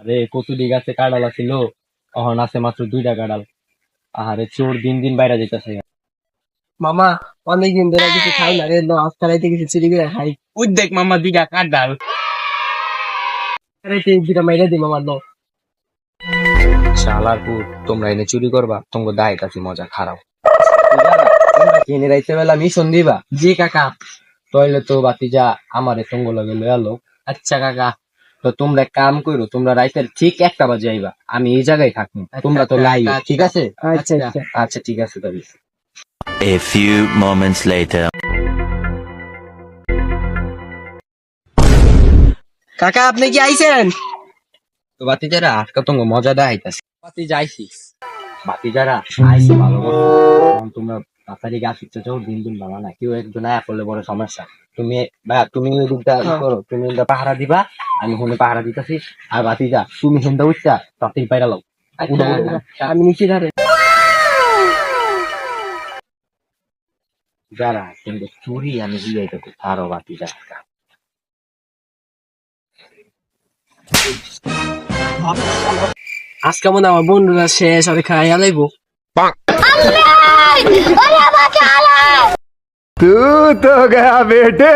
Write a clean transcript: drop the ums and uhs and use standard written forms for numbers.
রে কচুরি গাছে কাঁড়াল ছিল, অহন আছে মাত্র 2টা কাঁড়াল। আহারে চোর দিন দিন বাইরে যেতেছে। মামা অনেকদিন ধরে কিছু খাই না রে, আজকাল রাইতে কিছু চুরি করে খাই। ওই দেখ মামা 2টা কাঁঠাল। রাইতে 2টা মাইরা দিই মামা লো। শালার পুত, তোমরা এনে চুরি করবা, তোমাকে দায়িত্ব মজা খারাপ। তোমরা কি এনে রাইতে বেলা মিশন দিবা? জি কাকা। তইলে তো বাতিজা আমারে সঙ্গ লগে লয়ে আলো। আচ্ছা কাকা। তো তোমরা এক কাম করো, তোমরা রাইতের ঠিক 1টা বাজে আইবা, আমি এই জায়গায় থাকবো, তোমরা তো লাই, ঠিক আছে? আচ্ছা আচ্ছা। আচ্ছা ঠিক আছে তবে। A few moments later. কাকা আপনি কি আইছেন? তো বাতিজারা আজকে তোমাকে মজা দেখাইতাছি। বাতি যাইছি, বাতিজারা আইছি ভালো কথা। এখন তোমরা তাড়াতাড়ি গাছ ইচ্ছে চাও, দিন দিন ভালো না, কেউ একজন আয়া করলে বড় সমস্যা। তুমি ভাইয়া তুমি ওই দিকটা করো, তুমি ওইটা পাহারা দিবা, আমি ওখানে পাহারা দিতেছি। আর বাতিজা তুমি শুনতে উঠছা তাতেই পাইরা লাও। আমি নিচে ধারে। যারা কিন্তু চুরি আমি জিগাইতে আরো বাতিজা। আজকে মনে হয় আমার বন্ধুরা শেষ, ওরে খাইয়া লাইবো। तू तो गया बेटे।